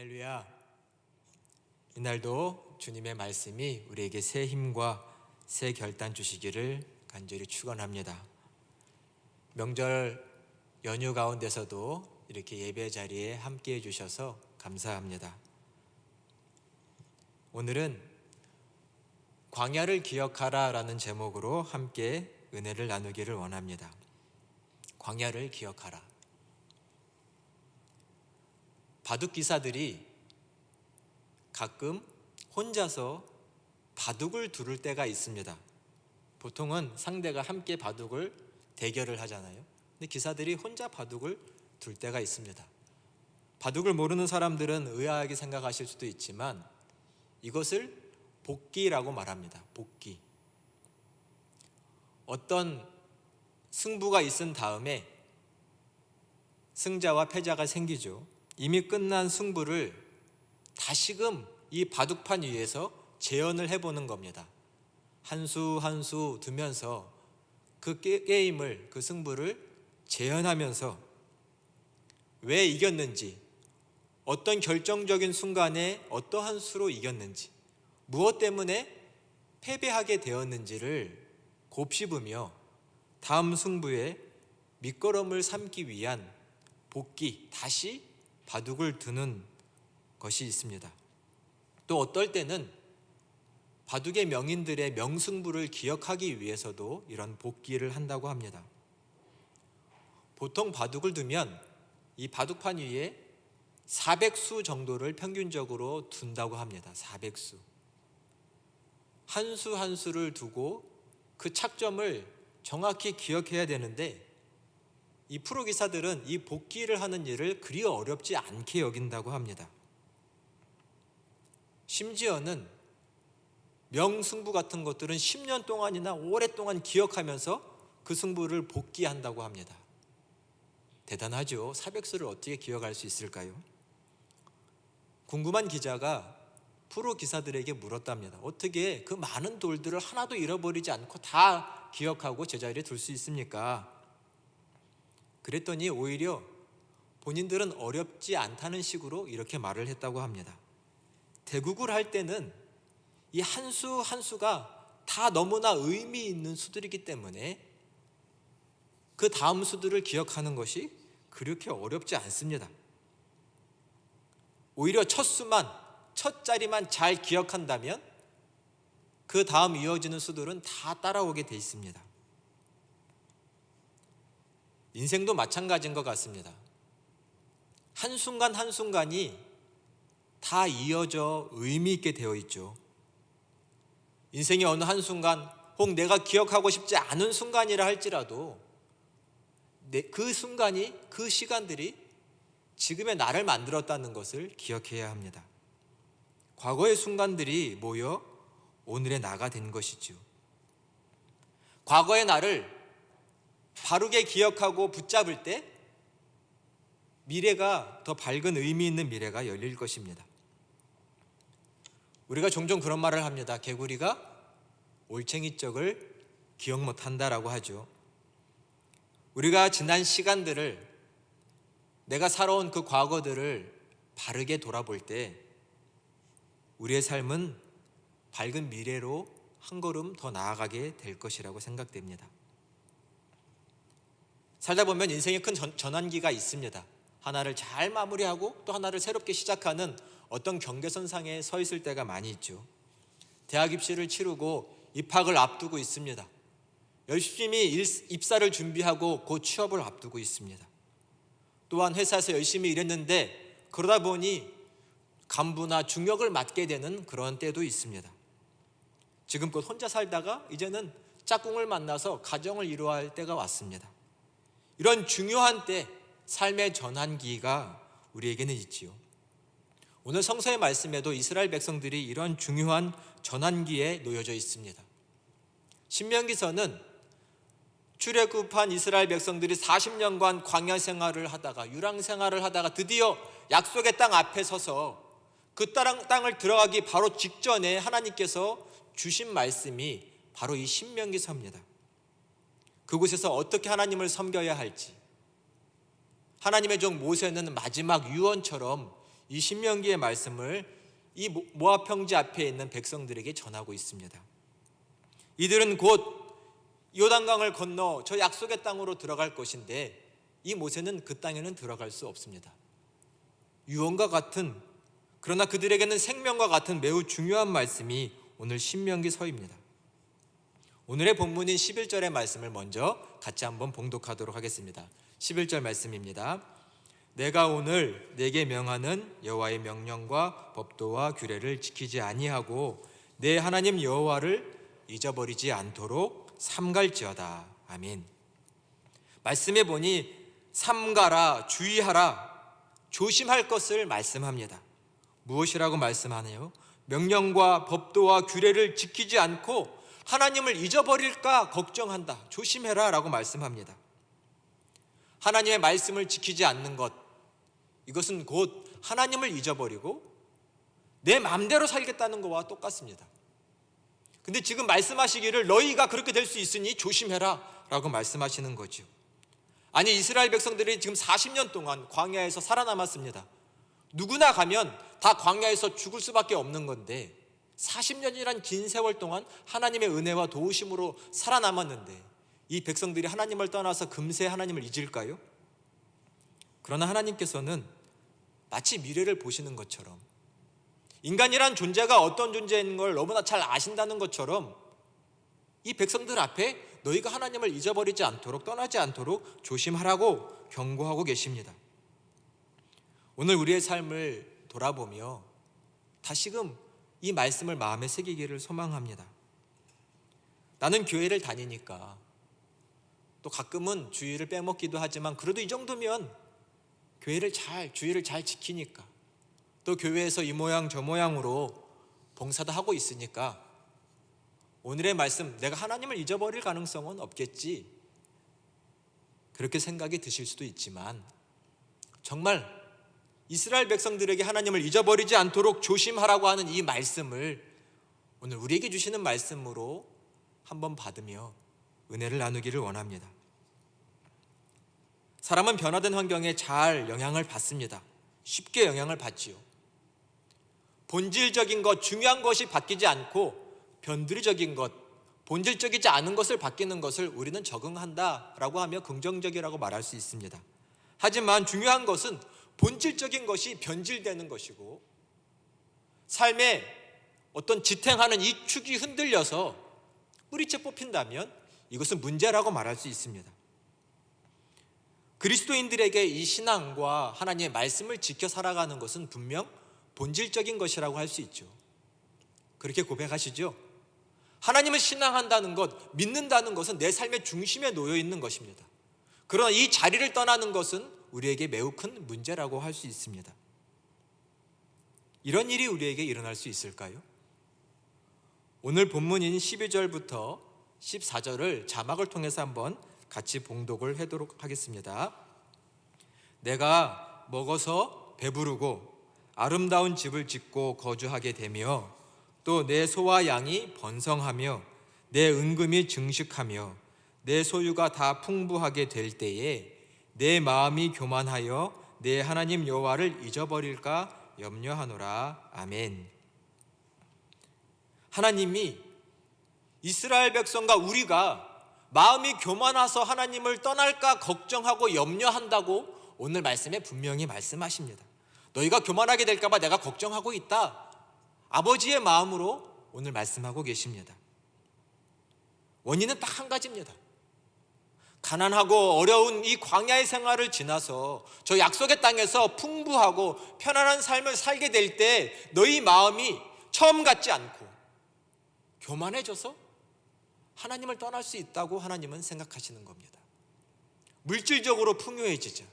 할렐루야. 이날도 주님의 말씀이 우리에게 새 힘과 새 결단 주시기를 간절히 축원합니다. 명절 연휴 가운데서도 이렇게 예배 자리에 함께 해주셔서 감사합니다. 오늘은 광야를 기억하라 라는 제목으로 함께 은혜를 나누기를 원합니다. 광야를 기억하라. 바둑기사들이 가끔 혼자서 바둑을 두를 때가 있습니다. 보통은 상대가 함께 바둑을 대결을 하잖아요. 근데 기사들이 혼자 바둑을 둘 때가 있습니다. 바둑을 모르는 사람들은 의아하게 생각하실 수도 있지만 이것을 복기라고 말합니다. 복기. 어떤 승부가 있은 다음에 승자와 패자가 생기죠. 이미 끝난 승부를 다시금 이 바둑판 위에서 재현을 해보는 겁니다. 한 수 한 수 두면서 그 게임을, 그 승부를 재현하면서 왜 이겼는지, 어떤 결정적인 순간에 어떠한 수로 이겼는지, 무엇 때문에 패배하게 되었는지를 곱씹으며 다음 승부에 밑거름을 삼기 위한 복기, 다시 바둑을 두는 것이 있습니다. 또 어떨 때는 바둑의 명인들의 명승부를 기억하기 위해서도 이런 복기를 한다고 합니다. 보통 바둑을 두면 이 바둑판 위에 400수 정도를 평균적으로 둔다고 합니다. 400수. 한 수 한 수를 두고 그 착점을 정확히 기억해야 되는데 이 프로기사들은 이 복기를 하는 일을 그리 어렵지 않게 여긴다고 합니다. 심지어는 명승부 같은 것들은 10년 동안이나 오랫동안 기억하면서 그 승부를 복기한다고 합니다. 대단하죠. 400수를 어떻게 기억할 수 있을까요? 궁금한 기자가 프로기사들에게 물었답니다. 어떻게 그 많은 돌들을 하나도 잃어버리지 않고 다 기억하고 제자리에 둘 수 있습니까? 그랬더니 오히려 본인들은 어렵지 않다는 식으로 이렇게 말을 했다고 합니다. 대국을 할 때는 이 한 수 한 수가 다 너무나 의미 있는 수들이기 때문에 그 다음 수들을 기억하는 것이 그렇게 어렵지 않습니다. 오히려 첫 수만, 첫 자리만 잘 기억한다면 그 다음 이어지는 수들은 다 따라오게 돼 있습니다. 인생도 마찬가지인 것 같습니다. 한순간 한순간이 다 이어져 의미 있게 되어 있죠. 인생의 어느 한순간, 혹 내가 기억하고 싶지 않은 순간이라 할지라도 그 순간이, 그 시간들이 지금의 나를 만들었다는 것을 기억해야 합니다. 과거의 순간들이 모여 오늘의 나가 된 것이죠. 과거의 나를 바르게 기억하고 붙잡을 때 미래가 더 밝은 의미 있는 미래가 열릴 것입니다. 우리가 종종 그런 말을 합니다. 개구리가 올챙이 쪽을 기억 못한다라고 하죠. 우리가 지난 시간들을, 내가 살아온 그 과거들을 바르게 돌아볼 때 우리의 삶은 밝은 미래로 한 걸음 더 나아가게 될 것이라고 생각됩니다. 살다 보면 인생에 큰 전환기가 있습니다. 하나를 잘 마무리하고 또 하나를 새롭게 시작하는 어떤 경계선상에 서 있을 때가 많이 있죠. 대학 입시를 치르고 입학을 앞두고 있습니다. 열심히 입사를 준비하고 곧 취업을 앞두고 있습니다. 또한 회사에서 열심히 일했는데 그러다 보니 간부나 중역을 맡게 되는 그런 때도 있습니다. 지금껏 혼자 살다가 이제는 짝꿍을 만나서 가정을 이루어야 할 때가 왔습니다. 이런 중요한 때 삶의 전환기가 우리에게는 있지요. 오늘 성서의 말씀에도 이스라엘 백성들이 이런 중요한 전환기에 놓여져 있습니다. 신명기서는 출애굽한 이스라엘 백성들이 40년간 광야 생활을 하다가, 유랑 생활을 하다가 드디어 약속의 땅 앞에 서서 그 땅을 들어가기 바로 직전에 하나님께서 주신 말씀이 바로 이 신명기서입니다. 그곳에서 어떻게 하나님을 섬겨야 할지, 하나님의 종 모세는 마지막 유언처럼 이 신명기의 말씀을 이 모압 평지 앞에 있는 백성들에게 전하고 있습니다. 이들은 곧 요단강을 건너 저 약속의 땅으로 들어갈 것인데 이 모세는 그 땅에는 들어갈 수 없습니다. 유언과 같은, 그러나 그들에게는 생명과 같은 매우 중요한 말씀이 오늘 신명기서입니다. 오늘의 본문인 11절의 말씀을 먼저 같이 한번 봉독하도록 하겠습니다. 11절 말씀입니다. 내가 오늘 내게 명하는 여호와의 명령과 법도와 규례를 지키지 아니하고 내 하나님 여호와를 잊어버리지 않도록 삼갈지어다. 아멘. 말씀해 보니 삼가라, 주의하라, 조심할 것을 말씀합니다. 무엇이라고 말씀하네요? 명령과 법도와 규례를 지키지 않고 하나님을 잊어버릴까 걱정한다. 조심해라 라고 말씀합니다. 하나님의 말씀을 지키지 않는 것, 이것은 곧 하나님을 잊어버리고 내 마음대로 살겠다는 것과 똑같습니다. 근데 지금 말씀하시기를 너희가 그렇게 될 수 있으니 조심해라 라고 말씀하시는 거죠. 아니, 이스라엘 백성들이 지금 40년 동안 광야에서 살아남았습니다. 누구나 가면 다 광야에서 죽을 수밖에 없는 건데 40년이란 긴 세월 동안 하나님의 은혜와 도우심으로 살아남았는데 이 백성들이 하나님을 떠나서 금세 하나님을 잊을까요? 그러나 하나님께서는 마치 미래를 보시는 것처럼, 인간이란 존재가 어떤 존재인 걸 너무나 잘 아신다는 것처럼 이 백성들 앞에 너희가 하나님을 잊어버리지 않도록, 떠나지 않도록 조심하라고 경고하고 계십니다. 오늘 우리의 삶을 돌아보며 다시금 이 말씀을 마음에 새기기를 소망합니다. 나는 교회를 다니니까, 또 가끔은 주일을 빼먹기도 하지만 그래도 이 정도면 주일을 잘 지키니까, 또 교회에서 이 모양 저 모양으로 봉사도 하고 있으니까 오늘의 말씀, 내가 하나님을 잊어버릴 가능성은 없겠지, 그렇게 생각이 드실 수도 있지만 정말 이스라엘 백성들에게 하나님을 잊어버리지 않도록 조심하라고 하는 이 말씀을 오늘 우리에게 주시는 말씀으로 한번 받으며 은혜를 나누기를 원합니다. 사람은 변화된 환경에 잘 영향을 받습니다. 쉽게 영향을 받지요. 본질적인 것, 중요한 것이 바뀌지 않고 변두리적인 것, 본질적이지 않은 것을 바뀌는 것을 우리는 적응한다라고 하며 긍정적이라고 말할 수 있습니다. 하지만 중요한 것은 본질적인 것이 변질되는 것이고, 삶에 어떤 지탱하는 이 축이 흔들려서 뿌리채 뽑힌다면 이것은 문제라고 말할 수 있습니다. 그리스도인들에게 이 신앙과 하나님의 말씀을 지켜 살아가는 것은 분명 본질적인 것이라고 할 수 있죠. 그렇게 고백하시죠. 하나님을 신앙한다는 것, 믿는다는 것은 내 삶의 중심에 놓여 있는 것입니다. 그러나 이 자리를 떠나는 것은 우리에게 매우 큰 문제라고 할 수 있습니다. 이런 일이 우리에게 일어날 수 있을까요? 오늘 본문인 12절부터 14절을 자막을 통해서 한번 같이 봉독을 하도록 하겠습니다. 내가 먹어서 배부르고 아름다운 집을 짓고 거주하게 되며 또 내 소와 양이 번성하며 내 은금이 증식하며 내 소유가 다 풍부하게 될 때에 내 마음이 교만하여 내 하나님 여호와를 잊어버릴까 염려하노라. 아멘. 하나님이 이스라엘 백성과 우리가 마음이 교만해서 하나님을 떠날까 걱정하고 염려한다고 오늘 말씀에 분명히 말씀하십니다. 너희가 교만하게 될까 봐 내가 걱정하고 있다, 아버지의 마음으로 오늘 말씀하고 계십니다. 원인은 딱 한 가지입니다. 가난하고 어려운 이 광야의 생활을 지나서 저 약속의 땅에서 풍부하고 편안한 삶을 살게 될 때 너희 마음이 처음 같지 않고 교만해져서 하나님을 떠날 수 있다고 하나님은 생각하시는 겁니다. 물질적으로 풍요해지자,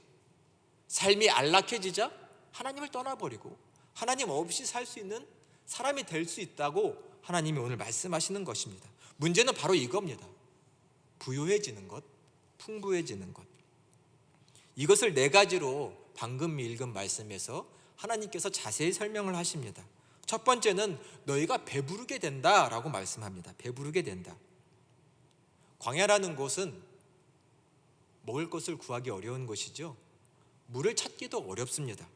삶이 안락해지자 하나님을 떠나버리고 하나님 없이 살 수 있는 사람이 될 수 있다고 하나님이 오늘 말씀하시는 것입니다. 문제는 바로 이겁니다. 부요해지는 것, 풍부해지는 것. 이것을 네 가지로 방금 읽은 말씀에서 하나님께서 자세히 설명을 하십니다. 첫 번째는 너희가 배부르게 된다라고 말씀합니다. 배부르게 된다. 광야라는 곳은 먹을 것을 구하기 어려운 곳이죠. 물을 찾기도 어렵습니다.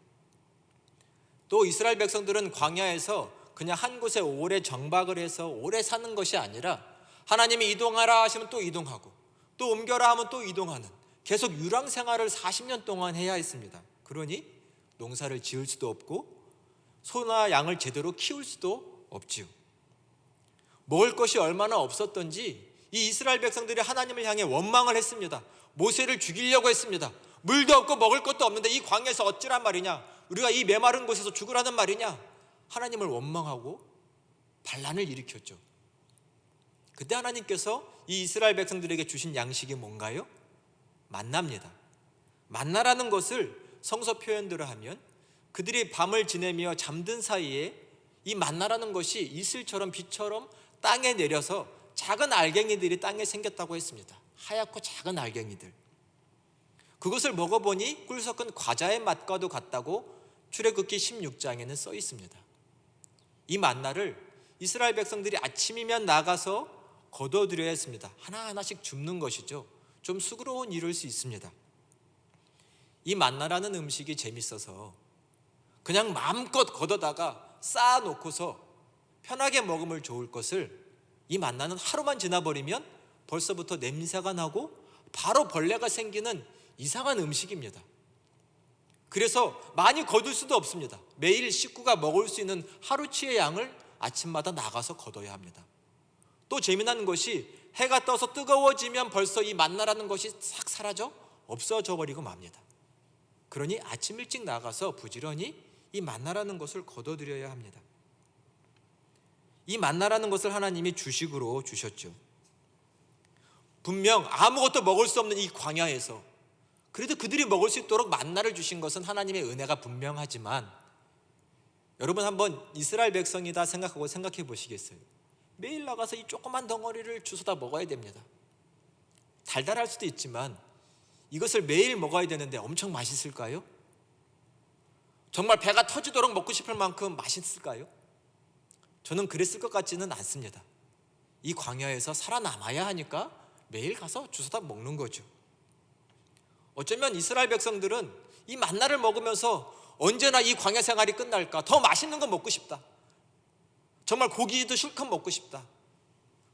또 이스라엘 백성들은 광야에서 그냥 한 곳에 오래 정박을 해서 오래 사는 것이 아니라 하나님이 이동하라 하시면 또 이동하고 또 옮겨라 하면 또 이동하는 계속 유랑 생활을 40년 동안 해야 했습니다. 그러니 농사를 지을 수도 없고 소나 양을 제대로 키울 수도 없지요. 먹을 것이 얼마나 없었던지 이 이스라엘 백성들이 하나님을 향해 원망을 했습니다. 모세를 죽이려고 했습니다. 물도 없고 먹을 것도 없는데 이 광야에서 어찌란 말이냐, 우리가 이 메마른 곳에서 죽으라는 말이냐, 하나님을 원망하고 반란을 일으켰죠. 그때 하나님께서 이 이스라엘 백성들에게 주신 양식이 뭔가요? 만나입니다. 만나라는 것을 성서 표현대로 하면 그들이 밤을 지내며 잠든 사이에 이 만나라는 것이 이슬처럼 비처럼 땅에 내려서 작은 알갱이들이 땅에 생겼다고 했습니다. 하얗고 작은 알갱이들. 그것을 먹어보니 꿀 섞은 과자의 맛과도 같다고 출애굽기 16장에는 써 있습니다. 이 만나를 이스라엘 백성들이 아침이면 나가서 거둬들여야 했습니다. 하나하나씩 줍는 것이죠. 좀 수고로운 일일 수 있습니다. 이 만나라는 음식이 재밌어서 그냥 마음껏 걷어다가 쌓아놓고서 편하게 먹으면 좋을 것을 이 만나는 하루만 지나버리면 벌써부터 냄새가 나고 바로 벌레가 생기는 이상한 음식입니다. 그래서 많이 거둘 수도 없습니다. 매일 식구가 먹을 수 있는 하루치의 양을 아침마다 나가서 거둬야 합니다. 또 재미난 것이 해가 떠서 뜨거워지면 벌써 이 만나라는 것이 싹 사라져 없어져 버리고 맙니다. 그러니 아침 일찍 나가서 부지런히 이 만나라는 것을 거둬들여야 합니다. 이 만나라는 것을 하나님이 주식으로 주셨죠. 분명 아무것도 먹을 수 없는 이 광야에서 그래도 그들이 먹을 수 있도록 만나를 주신 것은 하나님의 은혜가 분명하지만, 여러분 한번 이스라엘 백성이다 생각하고 생각해 보시겠어요? 매일 나가서 이 조그만 덩어리를 주워다 먹어야 됩니다. 달달할 수도 있지만 이것을 매일 먹어야 되는데 엄청 맛있을까요? 정말 배가 터지도록 먹고 싶을 만큼 맛있을까요? 저는 그랬을 것 같지는 않습니다. 이 광야에서 살아남아야 하니까 매일 가서 주워다 먹는 거죠. 어쩌면 이스라엘 백성들은 이 만나를 먹으면서 언제나 이 광야 생활이 끝날까, 더 맛있는 거 먹고 싶다, 정말 고기도 실컷 먹고 싶다,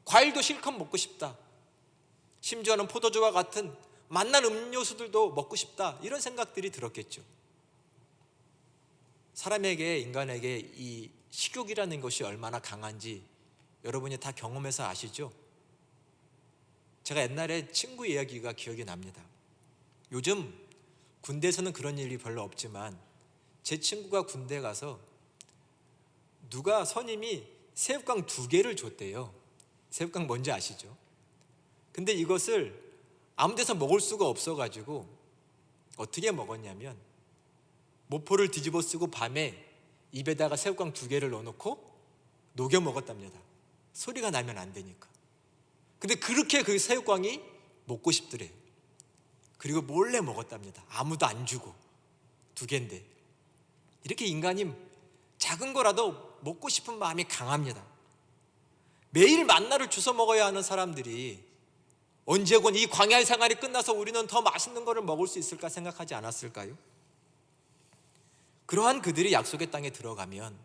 과일도 실컷 먹고 싶다, 심지어는 포도주와 같은 맛난 음료수들도 먹고 싶다, 이런 생각들이 들었겠죠. 사람에게, 인간에게 이 식욕이라는 것이 얼마나 강한지 여러분이 다 경험해서 아시죠? 제가 옛날에 친구 이야기가 기억이 납니다. 요즘 군대에서는 그런 일이 별로 없지만 제 친구가 군대 가서 누가 선임이 새우깡 2개를 줬대요. 새우깡 뭔지 아시죠? 근데 이것을 아무 데서 먹을 수가 없어가지고 어떻게 먹었냐면 모포를 뒤집어 쓰고 밤에 입에다가 새우깡 2개를 넣어놓고 녹여 먹었답니다. 소리가 나면 안 되니까. 근데 그렇게 그 새우깡이 먹고 싶더래요. 그리고 몰래 먹었답니다. 아무도 안 주고. 2개인데. 이렇게 인간이 작은 거라도 먹고 싶은 마음이 강합니다. 매일 만나를 주워 먹어야 하는 사람들이 언제건 이 광야의 생활이 끝나서 우리는 더 맛있는 거를 먹을 수 있을까 생각하지 않았을까요? 그러한 그들이 약속의 땅에 들어가면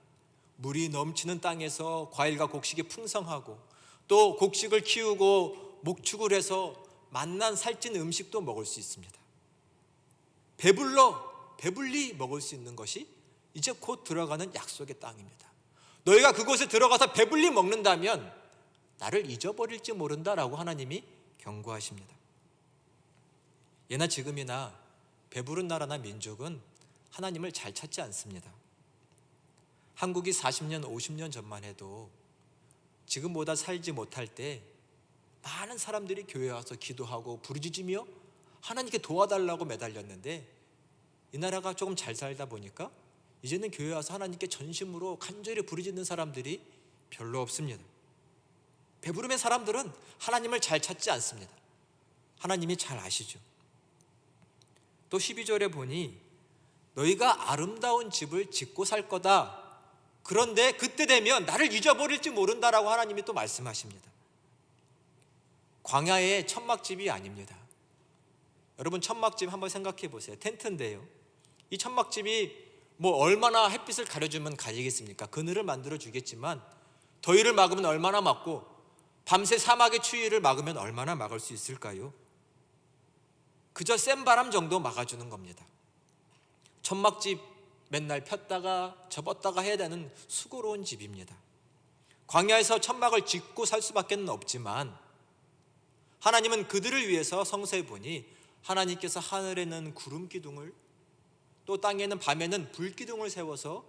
물이 넘치는 땅에서 과일과 곡식이 풍성하고 또 곡식을 키우고 목축을 해서 맛난 살찐 음식도 먹을 수 있습니다. 배불리 먹을 수 있는 것이 이제 곧 들어가는 약속의 땅입니다. 너희가 그곳에 들어가서 배불리 먹는다면 나를 잊어버릴지 모른다라고 하나님이 경고하십니다. 예나 지금이나 배부른 나라나 민족은 하나님을 잘 찾지 않습니다. 한국이 40년, 50년 전만 해도 지금보다 살지 못할 때 많은 사람들이 교회에 와서 기도하고 부르짖으며 하나님께 도와달라고 매달렸는데, 이 나라가 조금 잘 살다 보니까 이제는 교회에 와서 하나님께 전심으로 간절히 부르짖는 사람들이 별로 없습니다. 배부름의 사람들은 하나님을 잘 찾지 않습니다. 하나님이 잘 아시죠. 또 12절에 보니 너희가 아름다운 집을 짓고 살 거다, 그런데 그때 되면 나를 잊어버릴지 모른다라고 하나님이 또 말씀하십니다. 광야의 천막집이 아닙니다. 여러분 천막집 한번 생각해 보세요. 텐트인데요, 이 천막집이 뭐 얼마나 햇빛을 가려주면 가리겠습니까? 그늘을 만들어 주겠지만 더위를 막으면 얼마나 막고 밤새 사막의 추위를 막으면 얼마나 막을 수 있을까요? 그저 센 바람 정도 막아주는 겁니다. 천막집 맨날 폈다가 접었다가 해야 되는 수고로운 집입니다. 광야에서 천막을 짓고 살 수밖에 없지만 하나님은 그들을 위해서 성서에 보니 하나님께서 하늘에는 구름 기둥을 또 땅에는 밤에는 불 기둥을 세워서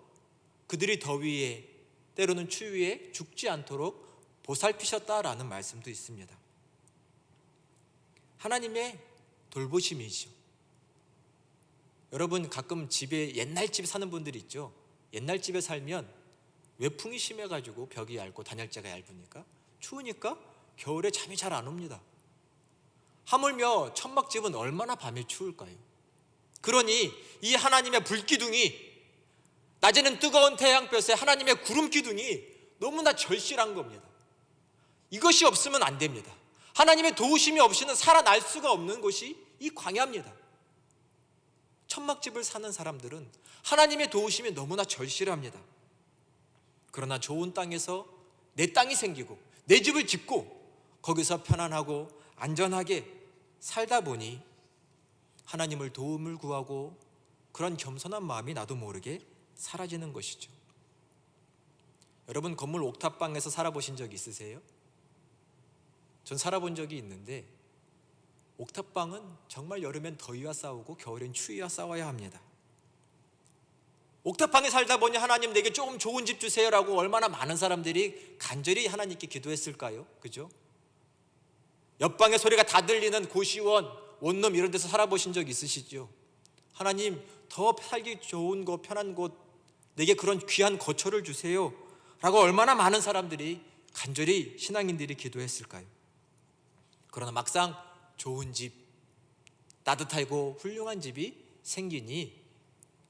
그들이 더위에 때로는 추위에 죽지 않도록 보살피셨다라는 말씀도 있습니다. 하나님의 돌보심이죠. 여러분 가끔 집에 옛날 집에 사는 분들이 있죠. 옛날 집에 살면 외풍이 심해가지고 벽이 얇고 단열재가 얇으니까 추우니까 겨울에 잠이 잘 안 옵니다. 하물며 천막집은 얼마나 밤에 추울까요? 그러니 이 하나님의 불기둥이 낮에는 뜨거운 태양볕에 하나님의 구름 기둥이 너무나 절실한 겁니다. 이것이 없으면 안 됩니다. 하나님의 도우심이 없이는 살아날 수가 없는 곳이 이 광야입니다. 천막집을 사는 사람들은 하나님의 도우심이 너무나 절실합니다. 그러나 좋은 땅에서 내 땅이 생기고 내 집을 짓고 거기서 편안하고 안전하게 살다 보니 하나님을 도움을 구하고 그런 겸손한 마음이 나도 모르게 사라지는 것이죠. 여러분 건물 옥탑방에서 살아보신 적 있으세요? 전 살아본 적이 있는데 옥탑방은 정말 여름엔 더위와 싸우고 겨울엔 추위와 싸워야 합니다. 옥탑방에 살다 보니 하나님 내게 조금 좋은 집 주세요라고 얼마나 많은 사람들이 간절히 하나님께 기도했을까요? 그죠? 옆방의 소리가 다 들리는 고시원, 원룸 이런 데서 살아보신 적 있으시죠? 하나님 더 살기 좋은 곳, 편한 곳 내게 그런 귀한 거처를 주세요 라고 얼마나 많은 사람들이 간절히 신앙인들이 기도했을까요? 그러나 막상 좋은 집, 따뜻하고 훌륭한 집이 생기니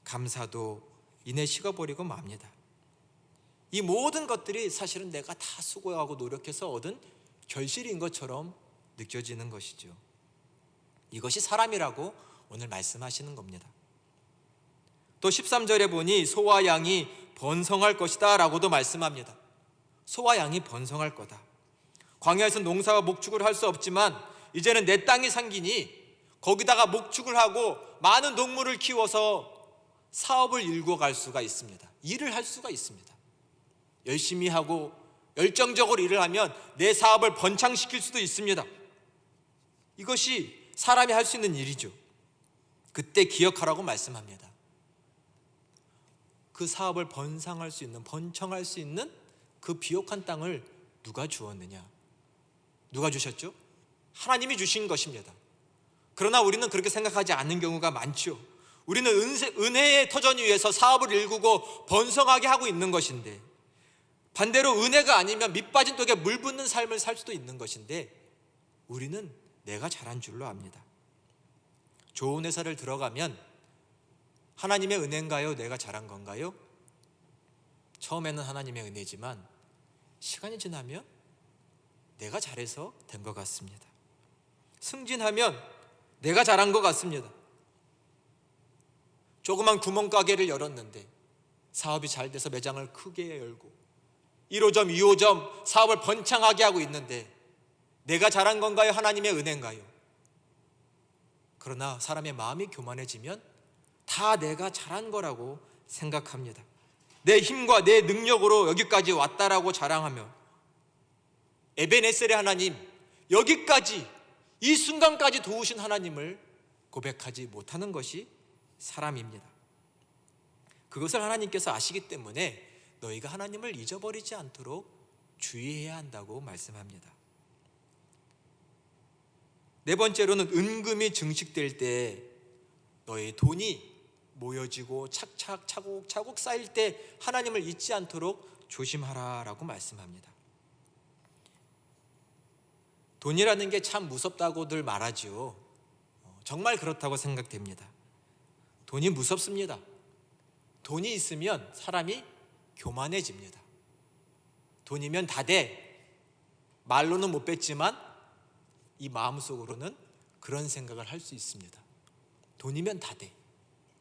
감사도 이내 식어버리고 맙니다. 이 모든 것들이 사실은 내가 다 수고하고 노력해서 얻은 결실인 것처럼 느껴지는 것이죠. 이것이 사람이라고 오늘 말씀하시는 겁니다. 또 13절에 보니 소와 양이 번성할 것이다 라고도 말씀합니다. 소와 양이 번성할 거다. 광야에서 농사와 목축을 할 수 없지만 이제는 내 땅이 생기니 거기다가 목축을 하고 많은 동물을 키워서 사업을 일궈갈 수가 있습니다. 일을 할 수가 있습니다. 열심히 하고 열정적으로 일을 하면 내 사업을 번창시킬 수도 있습니다. 이것이 사람이 할 수 있는 일이죠. 그때 기억하라고 말씀합니다. 그 사업을 번창할 수 있는 그 비옥한 땅을 누가 주었느냐? 누가 주셨죠? 하나님이 주신 것입니다. 그러나 우리는 그렇게 생각하지 않는 경우가 많죠. 우리는 은혜의 터전 위에서 사업을 일구고 번성하게 하고 있는 것인데, 반대로 은혜가 아니면 밑 빠진 독에 물 붓는 삶을 살 수도 있는 것인데, 우리는 내가 잘한 줄로 압니다. 좋은 회사를 들어가면 하나님의 은혜인가요? 내가 잘한 건가요? 처음에는 하나님의 은혜지만 시간이 지나면 내가 잘해서 된 것 같습니다. 승진하면 내가 잘한 것 같습니다. 조그만 구멍가게를 열었는데 사업이 잘 돼서 매장을 크게 열고 1호점, 2호점 사업을 번창하게 하고 있는데 내가 잘한 건가요? 하나님의 은혜인가요? 그러나 사람의 마음이 교만해지면 다 내가 잘한 거라고 생각합니다. 내 힘과 내 능력으로 여기까지 왔다라고 자랑하며 에베네셀의 하나님, 여기까지 이 순간까지 도우신 하나님을 고백하지 못하는 것이 사람입니다. 그것을 하나님께서 아시기 때문에 너희가 하나님을 잊어버리지 않도록 주의해야 한다고 말씀합니다. 네 번째로는 은금이 증식될 때 너희 돈이 모여지고 착착 차곡차곡 쌓일 때 하나님을 잊지 않도록 조심하라라고 말씀합니다. 돈이라는 게 참 무섭다고들 말하지요. 정말 그렇다고 생각됩니다. 돈이 무섭습니다. 돈이 있으면 사람이 교만해집니다. 돈이면 다 돼. 말로는 못 뱉지만 이 마음속으로는 그런 생각을 할 수 있습니다. 돈이면 다 돼.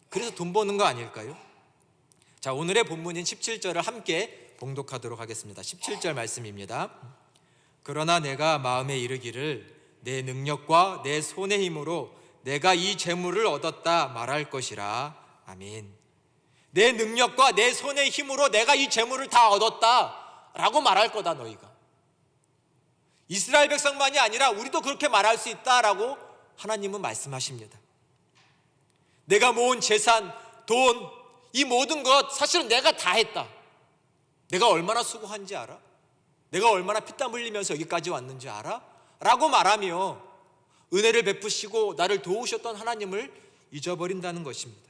그래서 돈 버는 거 아닐까요? 자, 오늘의 본문인 17절을 함께 봉독하도록 하겠습니다. 17절 말씀입니다. 그러나 내가 마음에 이르기를 내 능력과 내 손의 힘으로 내가 이 재물을 얻었다 말할 것이라. 아멘. 내 능력과 내 손의 힘으로 내가 이 재물을 다 얻었다 라고 말할 거다. 너희가 이스라엘 백성만이 아니라 우리도 그렇게 말할 수 있다라고 하나님은 말씀하십니다. 내가 모은 재산, 돈, 이 모든 것 사실은 내가 다 했다. 내가 얼마나 수고한지 알아? 내가 얼마나 피땀 흘리면서 여기까지 왔는지 알아? 라고 말하며 은혜를 베푸시고 나를 도우셨던 하나님을 잊어버린다는 것입니다.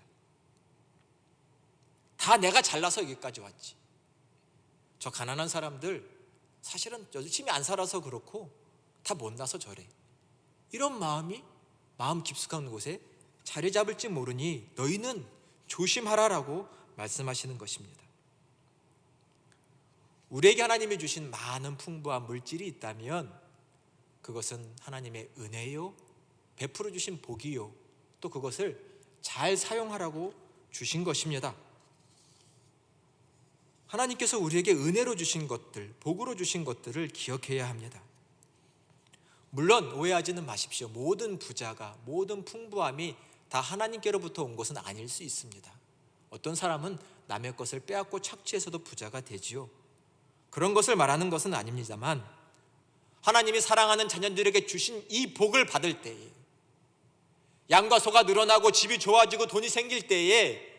다 내가 잘나서 여기까지 왔지. 저 가난한 사람들 사실은 열심히 안 살아서 그렇고 다 못나서 저래. 이런 마음이 마음 깊숙한 곳에 자리 잡을지 모르니 너희는 조심하라라고 말씀하시는 것입니다. 우리에게 하나님이 주신 많은 풍부한 물질이 있다면 그것은 하나님의 은혜요, 베풀어 주신 복이요, 또 그것을 잘 사용하라고 주신 것입니다. 하나님께서 우리에게 은혜로 주신 것들, 복으로 주신 것들을 기억해야 합니다. 물론 오해하지는 마십시오. 모든 부자가, 모든 풍부함이 다 하나님께로부터 온 것은 아닐 수 있습니다. 어떤 사람은 남의 것을 빼앗고 착취해서도 부자가 되지요. 그런 것을 말하는 것은 아닙니다만 하나님이 사랑하는 자녀들에게 주신 이 복을 받을 때에, 양과 소가 늘어나고 집이 좋아지고 돈이 생길 때에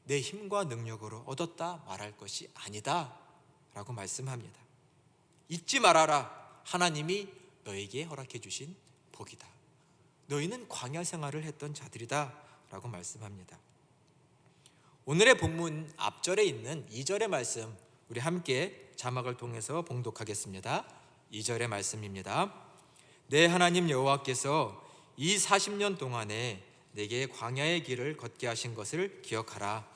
내 힘과 능력으로 얻었다 말할 것이 아니다 라고 말씀합니다. 잊지 말아라. 하나님이 너에게 허락해 주신 복이다. 너희는 광야 생활을 했던 자들이다 라고 말씀합니다. 오늘의 본문 앞절에 있는 2절의 말씀, 우리 함께 자막을 통해서 봉독하겠습니다. 2절의 말씀입니다. 내 하나님 여호와께서 이 40년 동안에 내게 광야의 길을 걷게 하신 것을 기억하라.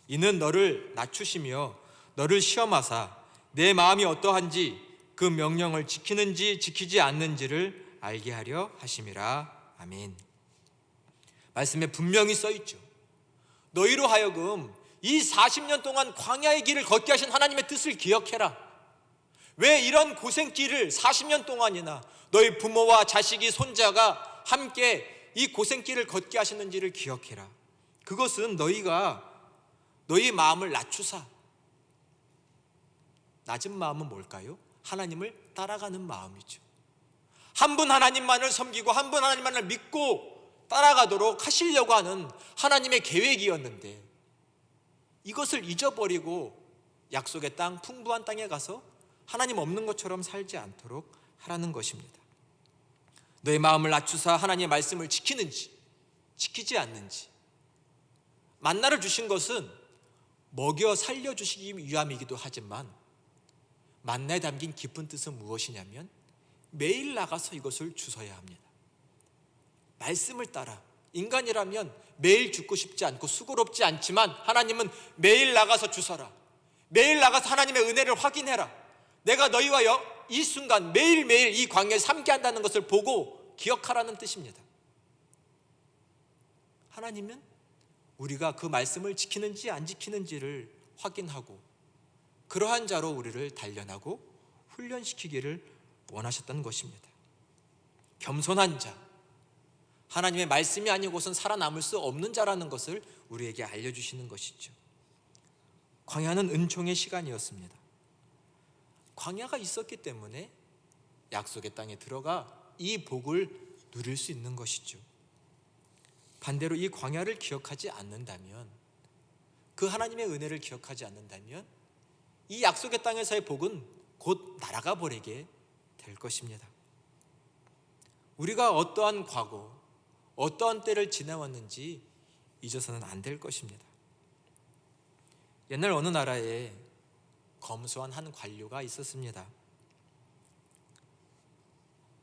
이는 너를 낮추시며 너를 시험하사 내 마음이 어떠한지 그 명령을 지키는지 지키지 않는지를 알게 하려 하심이라. 아멘. 말씀에 분명히 써 있죠. 너희로 하여금 이 40년 동안 광야의 길을 걷게 하신 하나님의 뜻을 기억해라. 왜 이런 고생길을 40년 동안이나 너희 부모와 자식이, 손자가 함께 이 고생길을 걷게 하셨는지를 기억해라. 그것은 너희가 너희 마음을 낮추사. 낮은 마음은 뭘까요? 하나님을 따라가는 마음이죠. 한 분 하나님만을 섬기고 한 분 하나님만을 믿고 따라가도록 하시려고 하는 하나님의 계획이었는데 이것을 잊어버리고 약속의 땅, 풍부한 땅에 가서 하나님 없는 것처럼 살지 않도록 하라는 것입니다. 너의 마음을 낮추사 하나님의 말씀을 지키는지 지키지 않는지. 만나를 주신 것은 먹여 살려주시기 위함이기도 하지만 만나에 담긴 깊은 뜻은 무엇이냐면 매일 나가서 이것을 주셔야 합니다. 말씀을 따라. 인간이라면 매일 죽고 싶지 않고 수고롭지 않지만 하나님은 매일 나가서 주서라. 매일 나가서 하나님의 은혜를 확인해라. 내가 너희와 이 순간 매일매일 이 광야에서 함께 한다는 것을 보고 기억하라는 뜻입니다. 하나님은 우리가 그 말씀을 지키는지 안 지키는지를 확인하고 그러한 자로 우리를 단련하고 훈련시키기를 원하셨던 것입니다. 겸손한 자, 하나님의 말씀이 아니고선 살아남을 수 없는 자라는 것을 우리에게 알려주시는 것이죠. 광야는 은총의 시간이었습니다. 광야가 있었기 때문에 약속의 땅에 들어가 이 복을 누릴 수 있는 것이죠. 반대로 이 광야를 기억하지 않는다면, 그 하나님의 은혜를 기억하지 않는다면 이 약속의 땅에서의 복은 곧 날아가 버리게 될 것입니다. 우리가 어떠한 과거, 어떠한 때를 지나왔는지 잊어서는 안 될 것입니다. 옛날 어느 나라에 검소한 한 관료가 있었습니다.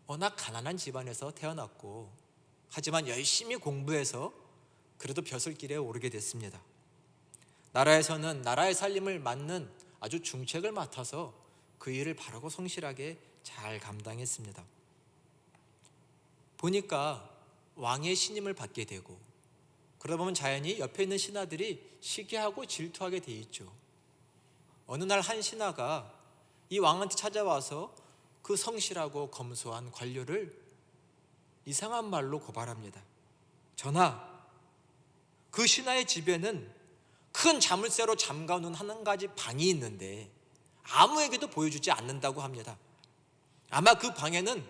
워낙 가난한 집안에서 태어났고 하지만 열심히 공부해서 그래도 벼슬길에 오르게 됐습니다. 나라에서는 나라의 살림을 맡는 아주 중책을 맡아서 그 일을 바르고 성실하게 잘 감당했습니다. 보니까 왕의 신임을 받게 되고 그러다 보면 자연히 옆에 있는 신하들이 시기하고 질투하게 돼 있죠. 어느 날 한 신하가 이 왕한테 찾아와서 그 성실하고 검소한 관료를 이상한 말로 고발합니다. 전하, 그 신하의 집에는 큰 자물쇠로 잠가놓은 한 가지 방이 있는데 아무에게도 보여주지 않는다고 합니다. 아마 그 방에는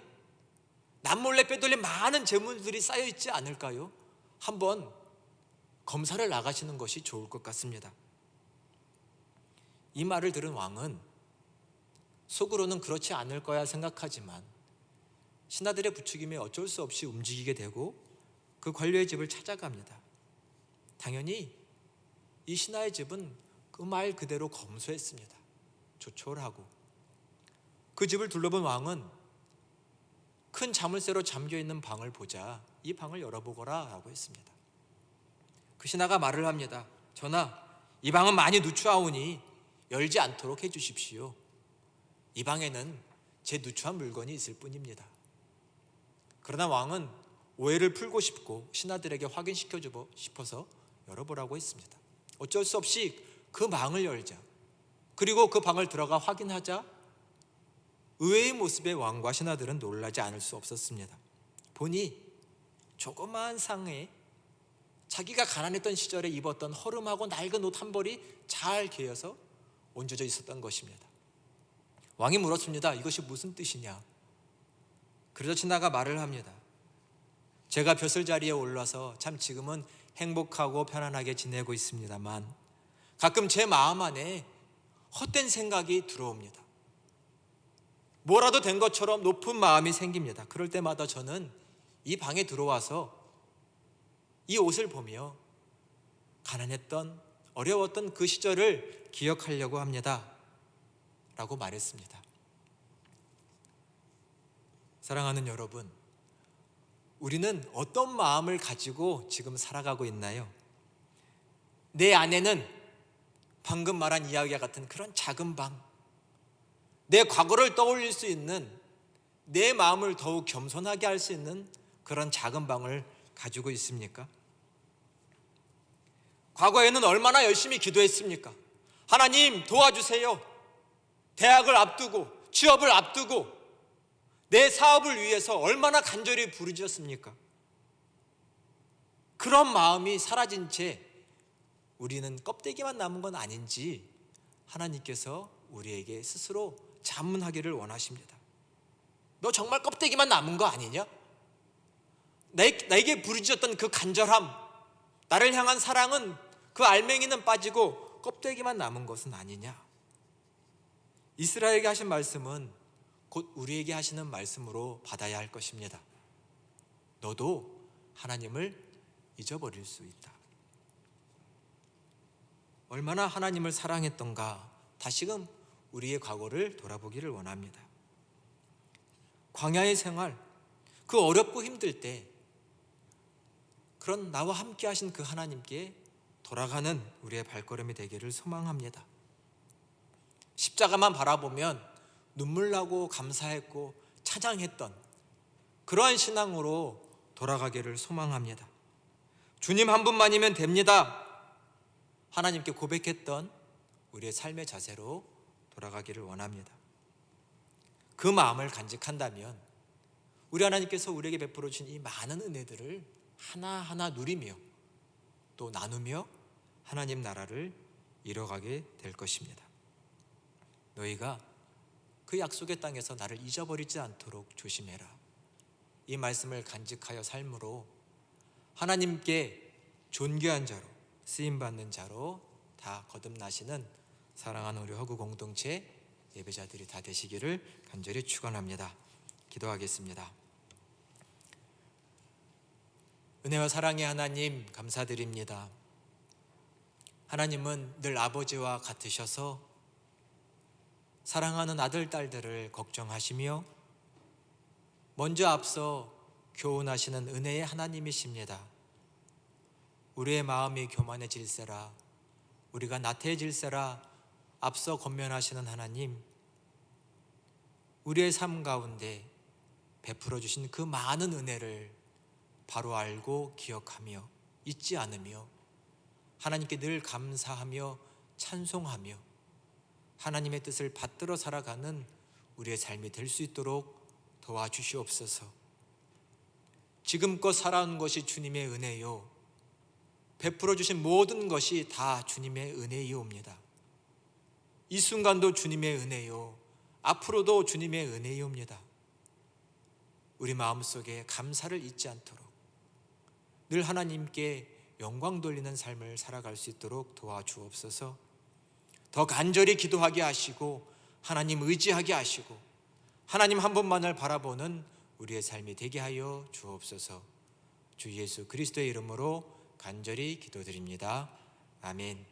남몰래 빼돌린 많은 재물들이 쌓여 있지 않을까요? 한번 검사를 나가시는 것이 좋을 것 같습니다. 이 말을 들은 왕은 속으로는 그렇지 않을 거야 생각하지만 신하들의 부추김에 어쩔 수 없이 움직이게 되고 그 관료의 집을 찾아갑니다. 당연히 이 신하의 집은 그 말 그대로 검소했습니다. 조촐하고. 그 집을 둘러본 왕은 큰 자물쇠로 잠겨있는 방을 보자 이 방을 열어보거라 라고 했습니다. 그 신하가 말을 합니다. 전하, 이 방은 많이 누추하오니 열지 않도록 해주십시오. 이 방에는 제 누추한 물건이 있을 뿐입니다. 그러나 왕은 오해를 풀고 싶고 신하들에게 확인시켜주고 싶어서 열어보라고 했습니다. 어쩔 수 없이 그 방을 열자, 그리고 그 방을 들어가 확인하자 의외의 모습에 왕과 신하들은 놀라지 않을 수 없었습니다. 보니 조그마한 상에 자기가 가난했던 시절에 입었던 허름하고 낡은 옷 한 벌이 잘 개어서 얹어져 있었던 것입니다. 왕이 물었습니다. 이것이 무슨 뜻이냐? 그래서 신하가 말을 합니다. 제가 벼슬자리에 올라서 참 지금은 행복하고 편안하게 지내고 있습니다만 가끔 제 마음 안에 헛된 생각이 들어옵니다. 뭐라도 된 것처럼 높은 마음이 생깁니다. 그럴 때마다 저는 이 방에 들어와서 이 옷을 보며 가난했던 어려웠던 그 시절을 기억하려고 합니다 라고 말했습니다. 사랑하는 여러분, 우리는 어떤 마음을 가지고 지금 살아가고 있나요? 내 안에는 방금 말한 이야기와 같은 그런 작은 방, 내 과거를 떠올릴 수 있는, 내 마음을 더욱 겸손하게 할 수 있는 그런 작은 방을 가지고 있습니까? 과거에는 얼마나 열심히 기도했습니까? 하나님 도와주세요. 대학을 앞두고 취업을 앞두고 내 사업을 위해서 얼마나 간절히 부르짖었습니까? 그런 마음이 사라진 채 우리는 껍데기만 남은 건 아닌지 하나님께서 우리에게 스스로 자문하기를 원하십니다. 너 정말 껍데기만 남은 거 아니냐? 나에게 부르짖었던 그 간절함, 나를 향한 사랑은, 그 알맹이는 빠지고 껍데기만 남은 것은 아니냐? 이스라엘에게 하신 말씀은 곧 우리에게 하시는 말씀으로 받아야 할 것입니다. 너도 하나님을 잊어버릴 수 있다. 얼마나 하나님을 사랑했던가 다시금 우리의 과거를 돌아보기를 원합니다. 광야의 생활, 그 어렵고 힘들 때 그런 나와 함께 하신 그 하나님께 돌아가는 우리의 발걸음이 되기를 소망합니다. 십자가만 바라보면 눈물 나고 감사했고 찬양했던 그러한 신앙으로 돌아가기를 소망합니다. 주님 한 분만이면 됩니다. 하나님께 고백했던 우리의 삶의 자세로 돌아가기를 원합니다. 그 마음을 간직한다면 우리 하나님께서 우리에게 베풀어 주신 이 많은 은혜들을 하나하나 누리며 또 나누며 하나님 나라를 이뤄가게 될 것입니다. 너희가 그 약속의 땅에서 나를 잊어버리지 않도록 조심해라. 이 말씀을 간직하여 삶으로 하나님께 존귀한 자로 쓰임받는 자로 다 거듭나시는 사랑하는 우리 허구 공동체 예배자들이 다 되시기를 간절히 축원합니다. 기도하겠습니다. 은혜와 사랑의 하나님 감사드립니다. 하나님은 늘 아버지와 같으셔서 사랑하는 아들, 딸들을 걱정하시며 먼저 앞서 교훈하시는 은혜의 하나님이십니다. 우리의 마음이 교만해질세라, 우리가 나태해질세라 앞서 권면하시는 하나님, 우리의 삶 가운데 베풀어 주신 그 많은 은혜를 바로 알고 기억하며 잊지 않으며 하나님께 늘 감사하며 찬송하며 하나님의 뜻을 받들어 살아가는 우리의 삶이 될 수 있도록 도와주시옵소서. 지금껏 살아온 것이 주님의 은혜요, 베풀어 주신 모든 것이 다 주님의 은혜이옵니다. 이 순간도 주님의 은혜요, 앞으로도 주님의 은혜이옵니다. 우리 마음속에 감사를 잊지 않도록 늘 하나님께 영광 돌리는 삶을 살아갈 수 있도록 도와주옵소서. 더 간절히 기도하게 하시고 하나님 의지하게 하시고 하나님 한 분만을 바라보는 우리의 삶이 되게 하여 주옵소서. 주 예수 그리스도의 이름으로 간절히 기도드립니다. 아멘.